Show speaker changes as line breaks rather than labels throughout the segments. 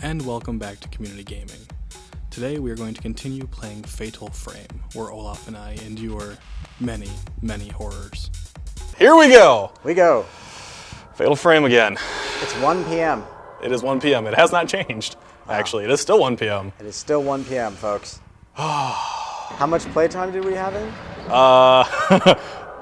and welcome back to Community Gaming. Today we are going to continue playing Fatal Frame, where Olaf and I endure many, many horrors.
Here we go!
We go.
Fatal Frame again.
It's 1 p.m.
It is 1 p.m. It has not changed. Actually, it is still 1 p.m.
It is still 1 p.m., folks. How much playtime did we have in?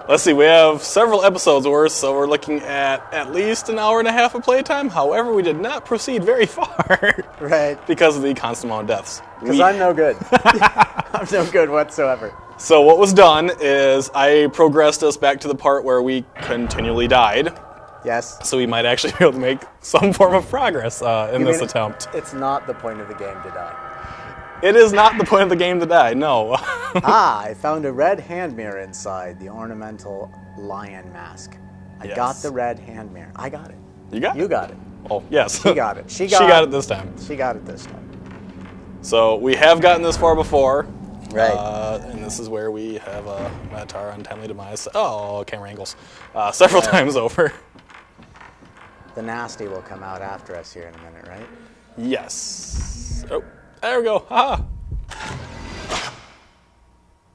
Let's see, we have several episodes worth, so we're looking at least an hour and a half of playtime. However, we did not proceed very far.
Right.
Because of the constant amount of deaths.
Because I'm no good. I'm no good whatsoever.
So what was done is I progressed us back to the part where we continually died.
Yes.
So we might actually be able to make some form of progress in this attempt.
It's not the point of the game to die.
It is not the point of the game to die, no.
I found a red hand mirror inside the ornamental lion mask. I got the red hand mirror. I got it.
You got it?
You got it.
Oh, yes.
She got it. She
got it this time.
She got it this time.
So we have gotten this far before.
Right.
And this is where we have met our untimely demise. Oh, camera angles. Several times over.
The nasty will come out after us here in a minute, right?
Yes. Oh, there we go. Haha.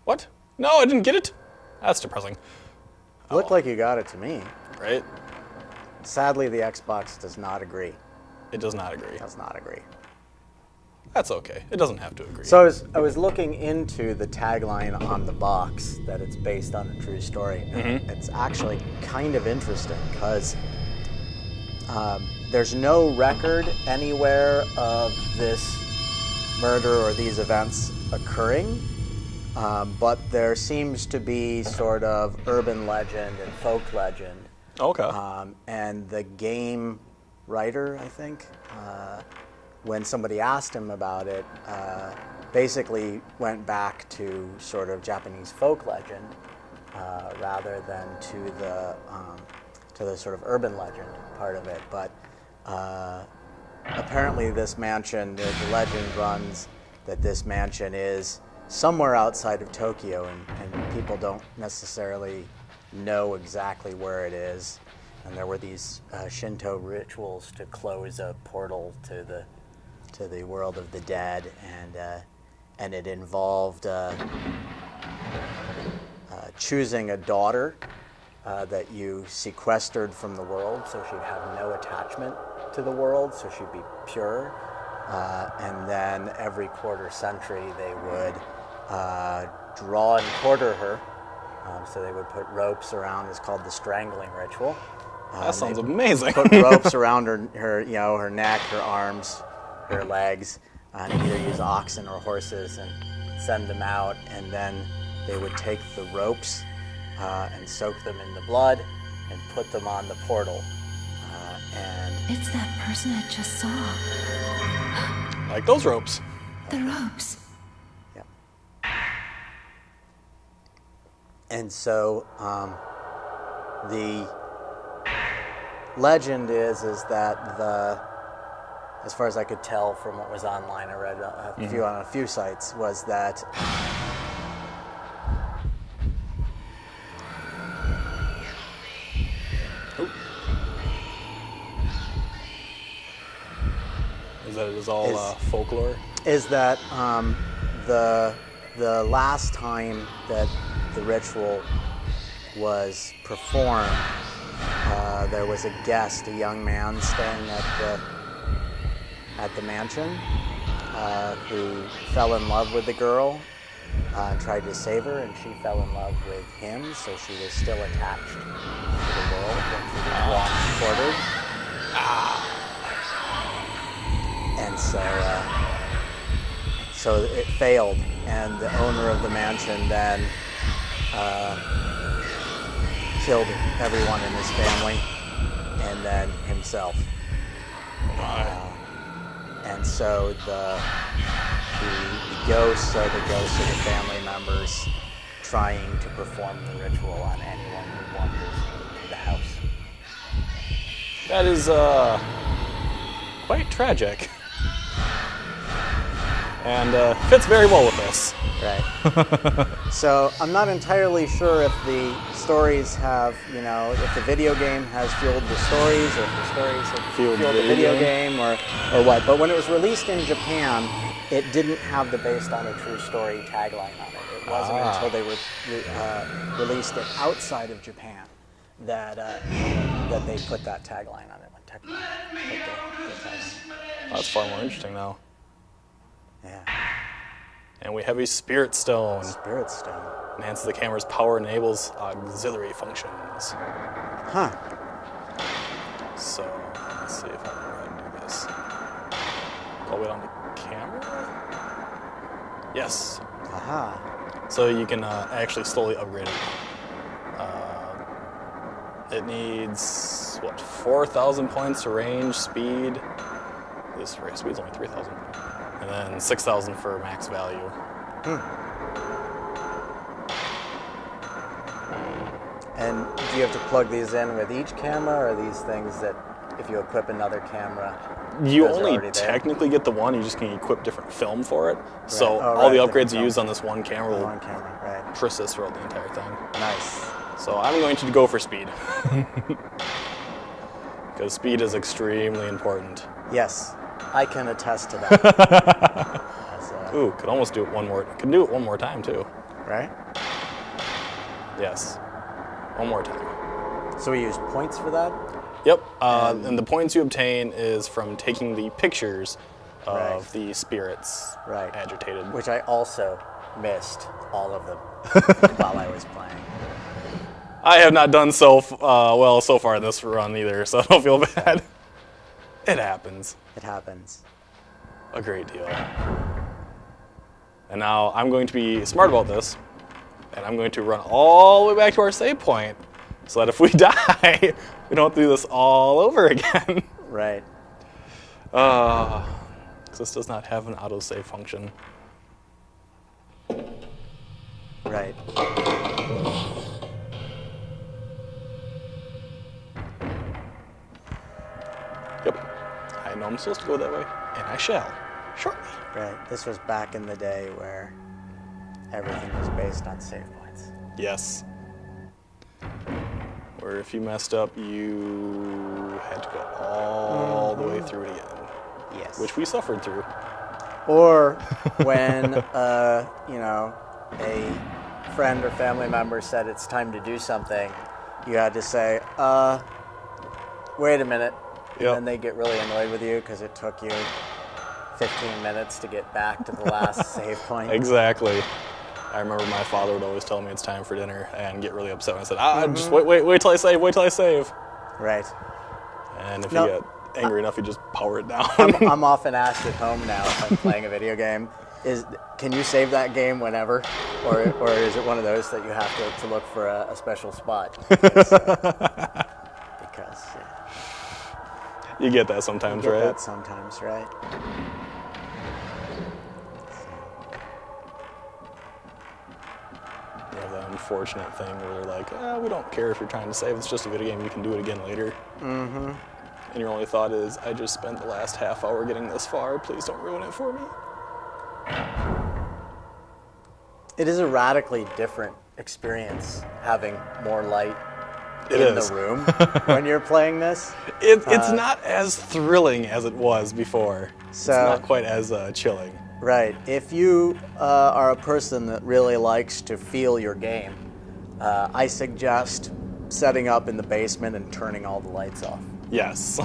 What? No, I didn't get it. That's depressing.
Looked like you got it to me.
Right?
Sadly, the Xbox does not agree.
It does not agree.
Does not agree.
That's okay. It doesn't have to agree.
So I was looking into the tagline on the box that it's based on a true story. And It's actually kind of interesting because there's no record anywhere of this murder or these events occurring, but there seems to be sort of urban legend and folk legend.
Okay.
And the game writer, I think, when somebody asked him about it, basically went back to sort of Japanese folk legend rather than to the sort of urban legend part of it. But apparently this mansion, the legend runs that this mansion is somewhere outside of Tokyo, and people don't necessarily know exactly where it is. And there were these Shinto rituals to close a portal to the world of the dead, and it involved choosing a daughter that you sequestered from the world, so she'd have no attachment to the world, so she'd be pure. And then every quarter century they would draw and quarter her. So they would put ropes around. It's called the strangling ritual.
That sounds amazing.
Put ropes around her neck, her arms, her legs, and either use oxen or horses and send them out. And then they would take the ropes and soak them in the blood and put them on the portal. And
it's that person I just saw.
Like those ropes.
The ropes.
Yep. And so the legend is that as far as I could tell from what was online, I read on a few sites, was that
It is all folklore?
Is that the last time that the ritual was performed, there was a guest, a young man staying at the mansion, who fell in love with the girl and tried to save her, and she fell in love with him, so she was still attached to the world when she was once quartered. And so it failed, and the owner of the mansion then killed everyone in his family, and then himself. And so the ghosts are the ghosts of the family members trying to perform the ritual on anyone who wanders into the house.
That is quite tragic. and fits very well with us.
Right. So I'm not entirely sure if the stories have, if the video game has fueled the stories, or if the stories have fueled the video game, or what. But when it was released in Japan, it didn't have the "based on a true story" tagline on it. It wasn't until they released it outside of Japan that they put that tagline on it. The tagline.
That's far more interesting now.
Yeah.
And we have a Spirit Stone.
Spirit Stone.
Enhances the camera's power and enables auxiliary functions.
Huh.
So, let's see if I can go ahead and do this. All the way on the camera? Yes.
Aha.
So you can actually slowly upgrade it. It needs, 4,000 points to range, speed. This race speed's only 3,000. And then 6,000 for max value.
And do you have to plug these in with each camera, or are these things that if you equip another camera,
You
those are
only
already there?
technically get the one, you just can equip different film for it. So
Oh,
all the
right,
upgrades
different
you
film.
use on this one camera will
One camera, right?
persist throughout the entire thing.
Nice.
So I'm going to go for speed. Because speed is extremely important.
Yes, I can attest to that.
Ooh, could almost do it one more. Could do it one more time too.
Right?
Yes, one more time.
So we use points for that?
Yep. And the points you obtain is from taking the pictures of
Right.
the spirits agitated.
Which I also missed all of them while I was playing.
I have not done so well so far in this run either, so I don't feel bad. It happens.
It happens.
A great deal. And now I'm going to be smart about this, and I'm going to run all the way back to our save point, so that if we die, we don't have to do this all over again.
Right.
'Cause this does not have an autosave function.
Right.
Yep. I know I'm supposed to go that way, and I shall, shortly.
Right. This was back in the day where everything was based on save points.
Yes. Where if you messed up, you had to go all the way through it again.
Yes.
Which we suffered through.
Or when, a friend or family member said it's time to do something, you had to say, wait a minute.
Yep.
And then they get really annoyed with you because it took you 15 minutes to get back to the last save point.
Exactly. I remember my father would always tell me it's time for dinner and get really upset when I said, just wait till I save.
Right.
And if
No,
you get angry enough, you just power it down.
I'm often asked at home now if I'm playing a video game, can you save that game whenever? Or is it one of those that you have to look for a special spot? Because
You get that sometimes,
you get
right?
that sometimes, right?
You have that unfortunate thing where they're like, we don't care if you're trying to save. It's just a video game. You can do it again later. Mm-hmm. And your only thought is, I just spent the last half hour getting this far. Please don't ruin it for me.
It is a radically different experience having more light
It
in
is.
the room when you're playing this.
It's not as thrilling as it was before. It's not quite as chilling.
Right. If you are a person that really likes to feel your game, I suggest setting up in the basement and turning all the lights off.
Yes.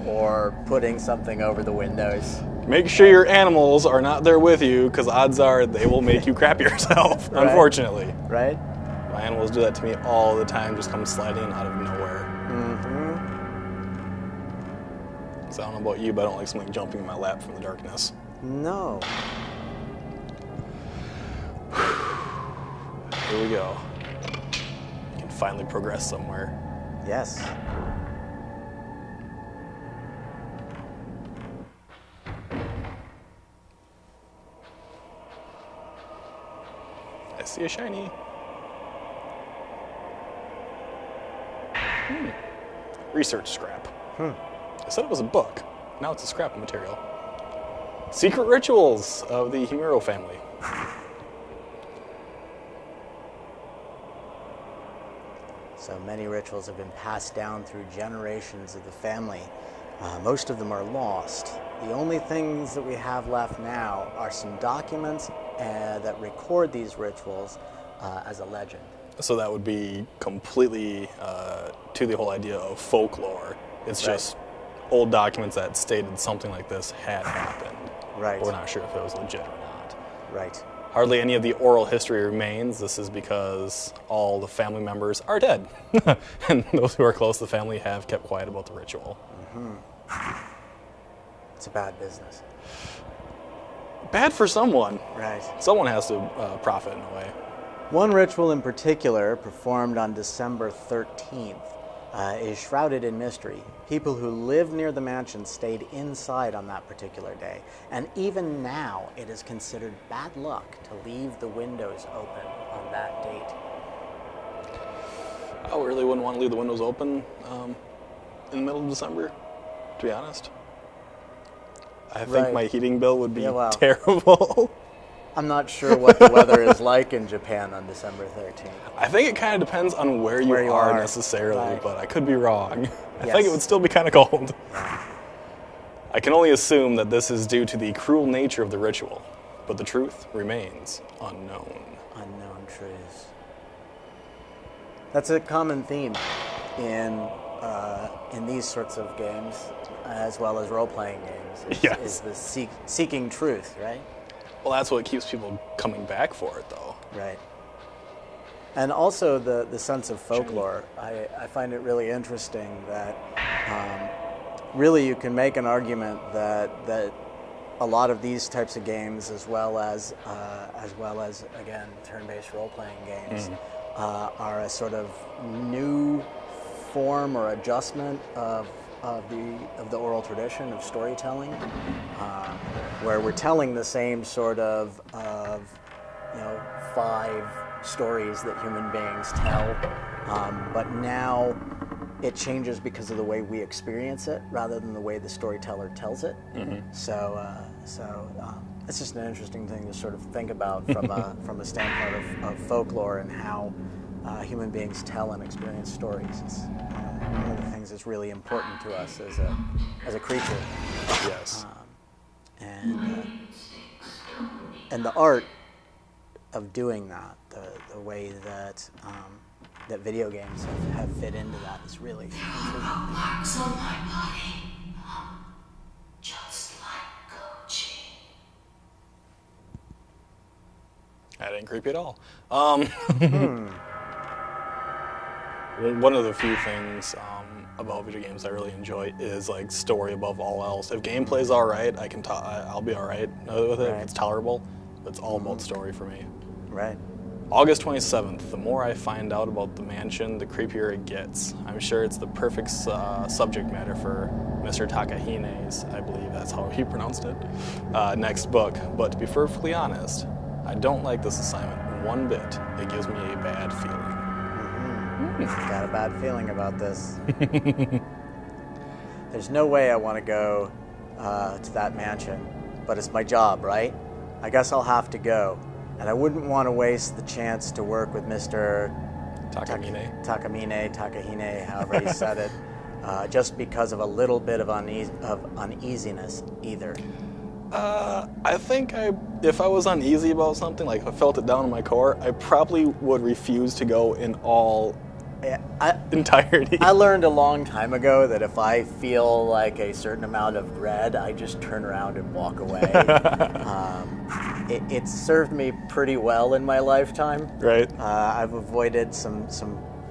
Or putting something over the windows.
Make sure your animals are not there with you, because odds are they will make you crap yourself,
Right.
unfortunately.
Right?
My animals do that to me all the time, just come sliding out of nowhere. Mm-hmm. So I don't know about you, but I don't like something jumping in my lap from the darkness.
No.
Here we go. You can finally progress somewhere.
Yes.
I see a shiny. Research scrap. I said it was a book. Now it's a scrap material. Secret rituals of the Himuro family.
So many rituals have been passed down through generations of the family. Most of them are lost. The only things that we have left now are some documents that record these rituals as a legend.
So that would be completely to the whole idea of folklore. It's
Right.
just old documents that stated something like this had happened.
Right.
But we're not sure if it was legit or not.
Right.
Hardly any of the oral history remains. This is because all the family members are dead. And those who are close to the family have kept quiet about the ritual.
It's a bad business.
Bad for someone.
Right.
Someone has to profit in a way.
One ritual in particular, performed on December 13th, is shrouded in mystery. People who live near the mansion stayed inside on that particular day. And even now, it is considered bad luck to leave the windows open on that date.
I really wouldn't want to leave the windows open in the middle of December, to be honest. I think
Right.
my heating bill would be
Yeah, well.
terrible.
I'm not sure what the weather is like in Japan on December 13th.
I think it kind of depends on where you are necessarily,
Right.
but I could be wrong. I
Yes.
think it would still be kind of cold. I can only assume that this is due to the cruel nature of the ritual, but the truth remains unknown.
Unknown truths. That's a common theme in these sorts of games, as well as role-playing games.
Yes.
Is the seeking truth, right?
Well, that's what keeps people coming back for it, though.
Right. And also the sense of folklore. I find it really interesting that really you can make an argument that a lot of these types of games, as well as again turn-based role-playing games, are a sort of new form or adjustment of the oral tradition of storytelling, where we're telling the same sort of 5 stories that human beings tell, but now it changes because of the way we experience it rather than the way the storyteller tells it. So it's just an interesting thing to sort of think about from a standpoint of folklore and how human beings tell and experience stories. It's one of the things that's really important to us as a creature.
Yes.
And the art of doing that, the way that that video games have fit into that is really interesting.
Marks on my body, just like Koji.
That ain't creepy at all. One of the few things about video games I really enjoy is like story above all else. If gameplay's all right, I'll be all right with it.
Right.
It's tolerable. It's all about story for me.
Right.
August 27th. The more I find out about the mansion, the creepier it gets. I'm sure it's the perfect subject matter for Mr. Takahine's, I believe that's how he pronounced it, next book. But to be perfectly honest, I don't like this assignment one bit. It gives me a bad feeling.
Got a bad feeling about this. There's no way I want to go to that mansion, but it's my job, right? I guess I'll have to go. And I wouldn't want to waste the chance to work with Mr. Takahine, however he said it, just because of a little bit of uneasiness either.
I think if I was uneasy about something, like if I felt it down in my core, I probably would refuse to go in all entirety.
I learned a long time ago that if I feel like a certain amount of dread, I just turn around and walk away. It served me pretty well in my lifetime.
Right.
I've avoided some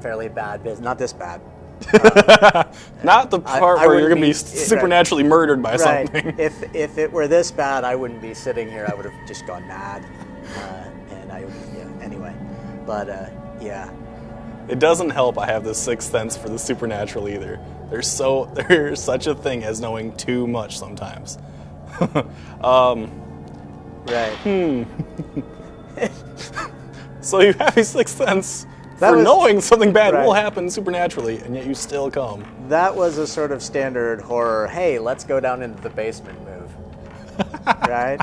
fairly bad business. Not this bad.
Not the part where you're going to be supernaturally murdered by
right.
something.
If it were this bad, I wouldn't be sitting here. I would have just gone mad. Anyway. But, yeah.
It doesn't help I have this sixth sense for the supernatural either. There's such a thing as knowing too much sometimes.
Right.
So you have a sixth sense for knowing something bad will happen supernaturally, and yet you still come.
That was a sort of standard horror, hey, let's go down into the basement move. right?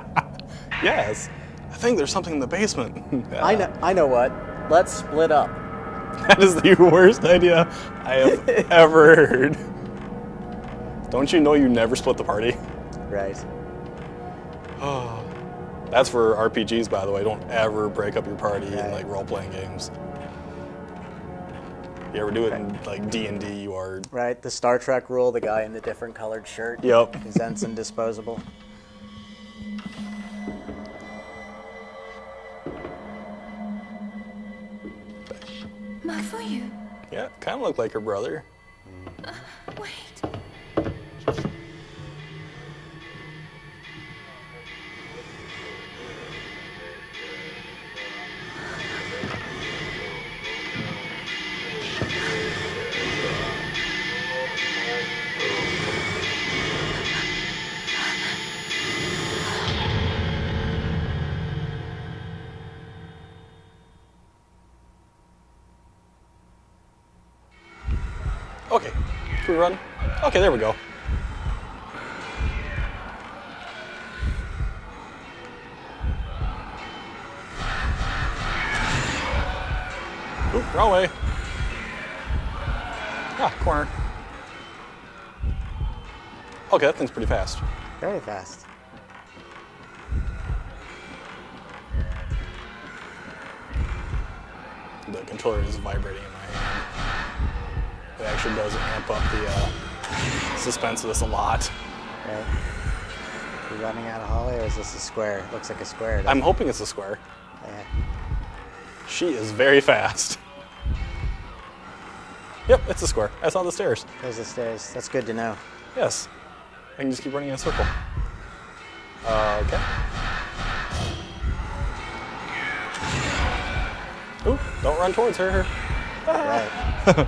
Yes. I think there's something in the basement.
I know what. Let's split up.
That is the worst idea I have ever heard. Don't you know you never split the party?
Right.
That's for RPGs, by the way. Don't ever break up your party in
Right.
like role-playing games. You ever do it in like D&D, you are...
Right, the Star Trek rule, the guy in the different colored shirt.
Yep.
His ensign disposable.
Mafuyu.
Yeah, kind of look like her brother.
Wait.
Okay, can we run? Okay, there we go. Oop, wrong way. Ah, corner. Okay, that thing's pretty fast.
Very fast.
The controller is vibrating in my hand. It actually does amp up the suspense of this a lot.
Right. You running out of Holly, or is this a square? It looks like a square. doesn't
I'm
it?
hoping it's a square.
Yeah.
She is very fast. Yep, it's a square. I saw the stairs.
There's the stairs. That's good to know.
Yes. I can just keep running in a circle. Okay. Ooh, don't run towards her.
Right.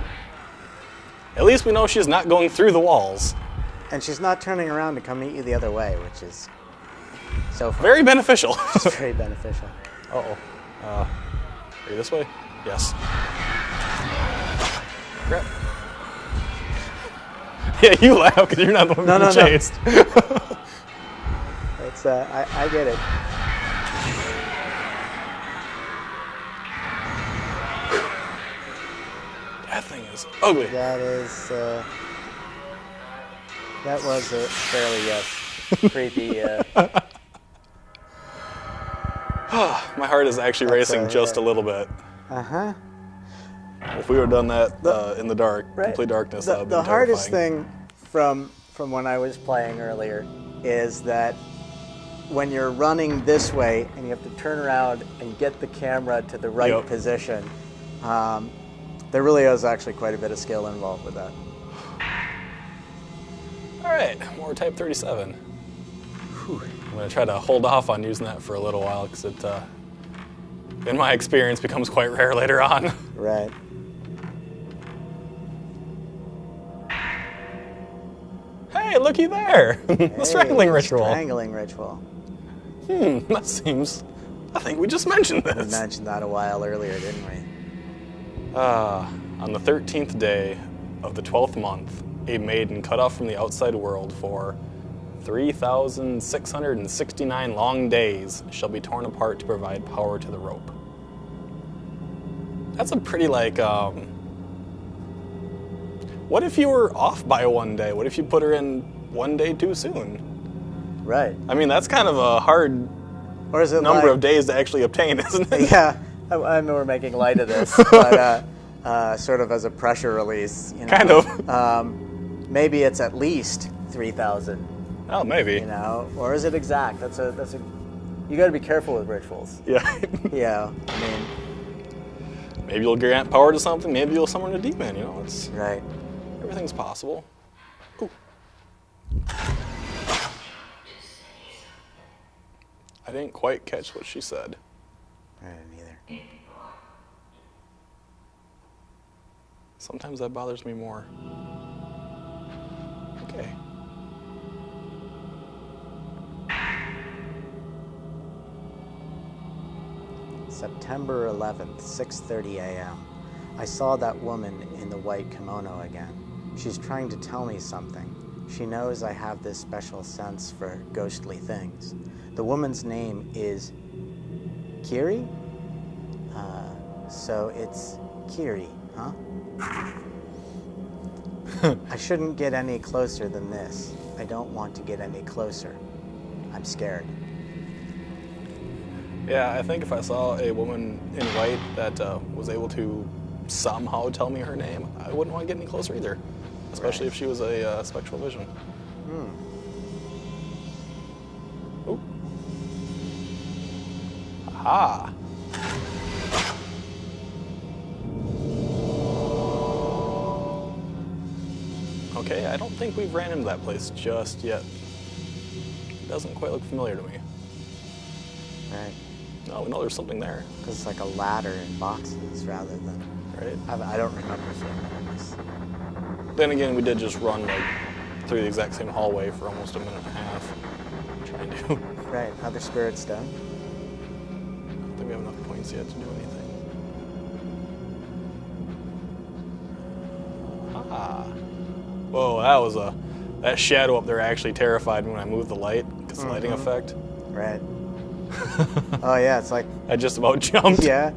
At least we know she's not going through the walls.
And she's not turning around to come meet you the other way, which is so fun.
Very beneficial.
It's very beneficial.
Uh-oh. Are you this way? Yes. Crap. Yeah, you laugh because you're not the one being chased.
It's I get it.
That thing is ugly.
That is that was a fairly creepy.
My heart is actually racing just a little bit.
Uh-huh.
If we would have done that in the dark,
Right.
complete darkness, that would have been
The hardest
terrifying.
thing from when I was playing earlier is that when you're running this way and you have to turn around and get the camera to the right
Yep.
position, there really is actually quite a bit of skill involved with that.
All right, more Type 37. Whew. I'm going to try to hold off on using that for a little while because it, in my experience, becomes quite rare later on.
Right.
Hey, looky there! The strangling ritual.
Strangling ritual.
That seems... I think we just mentioned
We
this.
mentioned that a while earlier, didn't we?
On the 13th day of the 12th month, a maiden cut off from the outside world for 3,669 long days shall be torn apart to provide power to the rope. That's a pretty, like, what if you were off by one day? What if you put her in one day too soon?
Right.
I mean, that's kind of a hard
Or is it
number
like,
of days to actually obtain, isn't it?
Yeah, I know we're making light of this, but sort of as a pressure release. You know,
Kind of.
Maybe it's at least 3,000.
Oh, maybe.
You know, or is it exact? That's a. You got to be careful with rituals.
Yeah.
Yeah, I mean,
Maybe you'll grant power to something. Maybe you'll summon a demon. You know, it's
right.
everything's possible. Ooh. I didn't quite catch what she said.
I didn't either.
Sometimes that bothers me more. Okay.
September 11th, 6:30 a.m. I saw that woman in the white kimono again. She's trying to tell me something. She knows I have this special sense for ghostly things. The woman's name is Kiri? So it's Kiri, huh? I shouldn't get any closer than this. I don't want to get any closer. I'm scared.
Yeah, I think if I saw a woman in white that was able to somehow tell me her name, I wouldn't want to get any closer either. Especially if she was a spectral vision. Ooh. Aha! Okay, I don't think we've ran into that place just yet. It doesn't quite look familiar to me.
Right.
No, we know there's something there.
Because it's like a ladder in boxes rather than...
Right.
I don't remember seeing this.
Then again, we did just run like through the exact same hallway for almost a minute and a half. Trying to.
Right. Other spirit stone.
I don't think we have enough points yet to do anything. Ah. Whoa, that shadow up there actually terrified me when I moved the light, because the lighting effect.
Right. Oh yeah, it's like...
I just about jumped.
Yeah.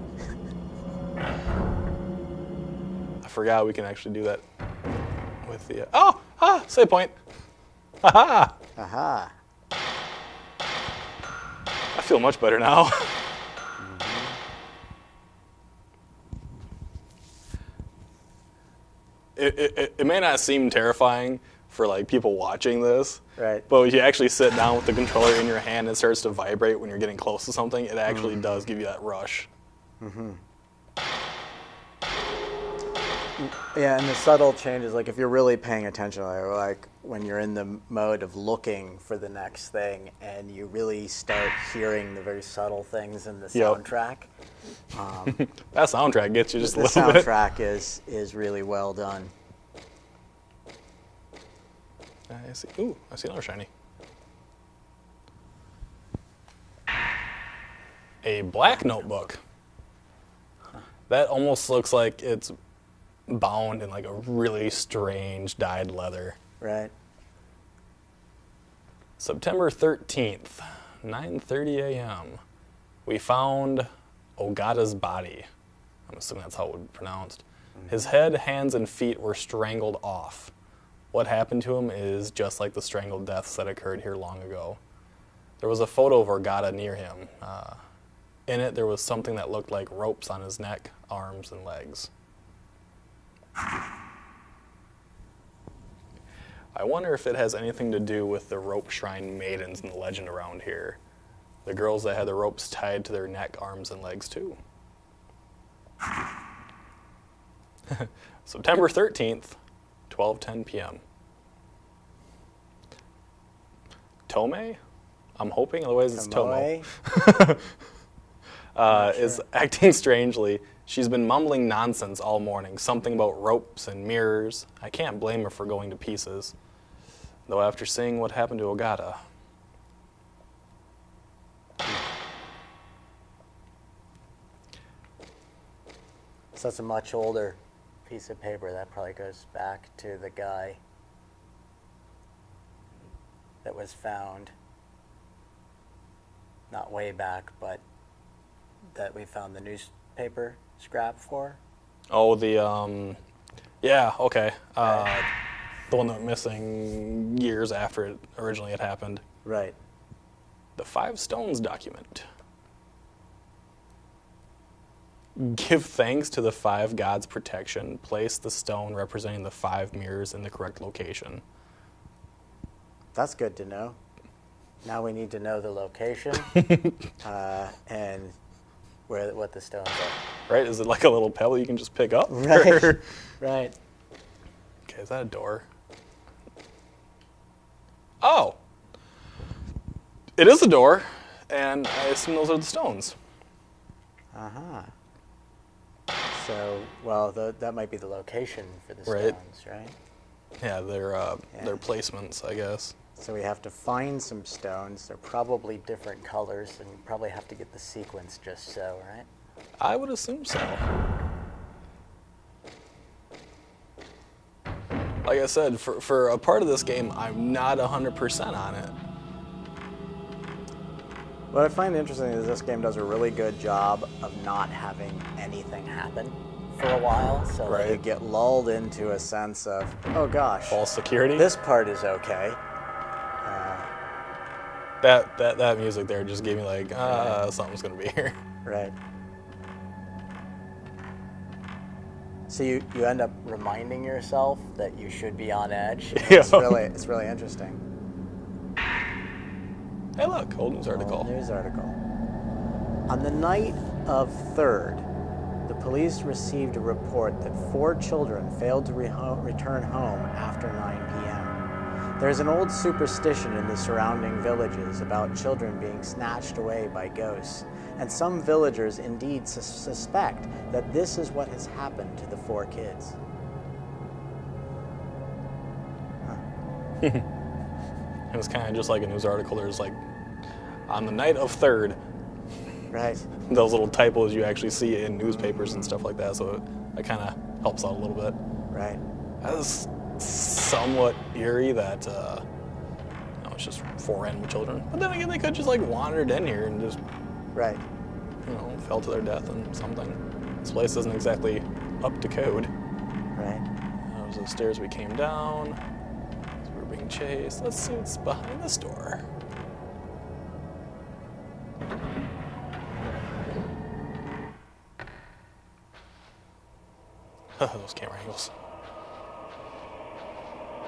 I forgot we can actually do that with the... save point. Aha!
Aha.
I feel much better now. It may not seem terrifying for like people watching this,
Right.
but when you actually sit down with the controller in your hand and it starts to vibrate when you're getting close to something, it actually does give you that rush.
Yeah, and the subtle changes, like if you're really paying attention, like when you're in the mode of looking for the next thing and you really start hearing the very subtle things in the soundtrack.
That soundtrack gets you just a
The
little bit.
soundtrack is really well done.
I see. Ooh, I see another shiny. A black notebook. That almost looks like it's bound in like a really strange dyed leather.
Right.
September 13th, 9:30 a.m. We found Ogata's body. I'm assuming that's how it would be pronounced. His head, hands, and feet were strangled off. What happened to him is just like the strangled deaths that occurred here long ago. There was a photo of Ogata near him. In it, there was something that looked like ropes on his neck, arms, and legs. I wonder if it has anything to do with the rope shrine maidens in the legend around here. The girls that had the ropes tied to their neck, arms, and legs, too. September 13th, 12:10 p.m. Tome? I'm hoping, otherwise it's Tomo. Is acting strangely. She's been mumbling nonsense all morning, something about ropes and mirrors. I can't blame her for going to pieces, though after seeing what happened to Ogata.
So that's a much older piece of paper. That probably goes back to the guy that was found, not way back, but that we found the newspaper scrap for.
Oh, yeah, okay. The one that went missing years after it originally had happened.
Right.
The 5 Stones document. Give thanks to the 5 gods' protection. Place the stone representing the 5 mirrors in the correct location.
That's good to know. Now we need to know the location and what the stones are.
Right? Is it like a little pebble you can just pick up?
Right. Right.
Okay, is that a door? Oh! It is a door, and I assume those are the stones.
Uh-huh. So, well, that might be the location for the
Right.
stones, right?
Yeah, they're placements, I guess.
So we have to find some stones. They're probably different colors, and we probably have to get the sequence just so, right?
I would assume so. like I said, for a part of this game, I'm not 100% on it.
What I find interesting is this game does a really good job of not having anything happen for a while, so that you get lulled into a sense of, oh gosh,
false security.
This part is okay.
That music there just gave me like, something's gonna be here.
Right. So you end up reminding yourself that you should be on edge.
Yeah.
It's really interesting.
Hey, look, old news article.
Old news article. On the night of 3rd, the police received a report that 4 children failed to return home after 9 p.m. There is an old superstition in the surrounding villages about children being snatched away by ghosts, and some villagers indeed suspect that this is what has happened to the 4 kids.
It was kind of just like a news article. There's like, on the night of 3rd.
Right.
Those little typos you actually see in newspapers and stuff like that, so it kind of helps out a little bit.
Right.
That is somewhat eerie that, it's just 4 random children. But then again, they could just like wandered in here and just,
right,
fell to their death and something. This place isn't exactly up to code.
Right.
That was the stairs we came down. We were being chased. Let's see what's behind this door. Those camera angles.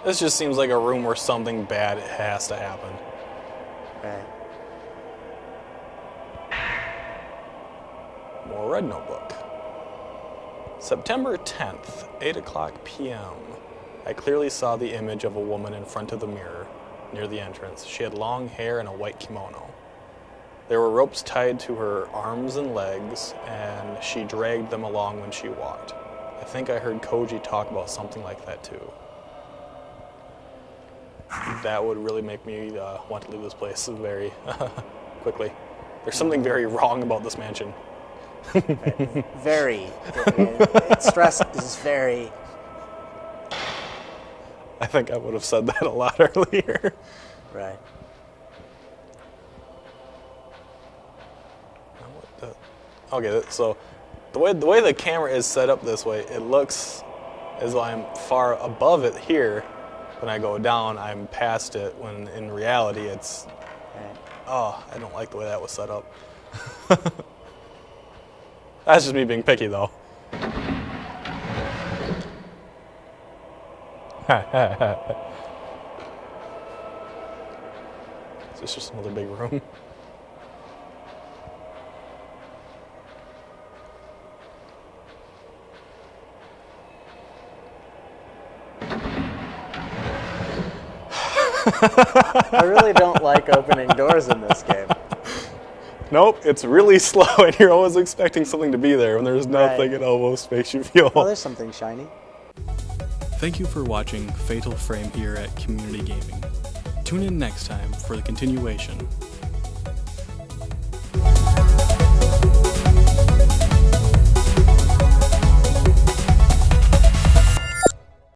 This just seems like a room where something bad has to happen.
Right.
More Red Notebook. September 10th, 8 o'clock p.m. I clearly saw the image of a woman in front of the mirror near the entrance. She had long hair and a white kimono. There were ropes tied to her arms and legs, and she dragged them along when she walked. I think I heard Koji talk about something like that too. That would really make me want to leave this place very quickly. There's something very wrong about this mansion.
Very. Stress is very.
I think I would have said that a lot earlier.
Right.
Okay, so the way the camera is set up this way, it looks as though I'm far above it here. When I go down, I'm past it, when in reality it's...
Right.
Oh, I don't like the way that was set up. That's just me being picky, though. Is this just another big room?
I really don't like opening doors in this game.
Nope, it's really slow, and you're always expecting something to be there. When there's nothing,
Right.
it almost makes you feel...
Oh, there's something shiny.
Thank you for watching Fatal Frame here at Community Gaming. Tune in next time for the continuation.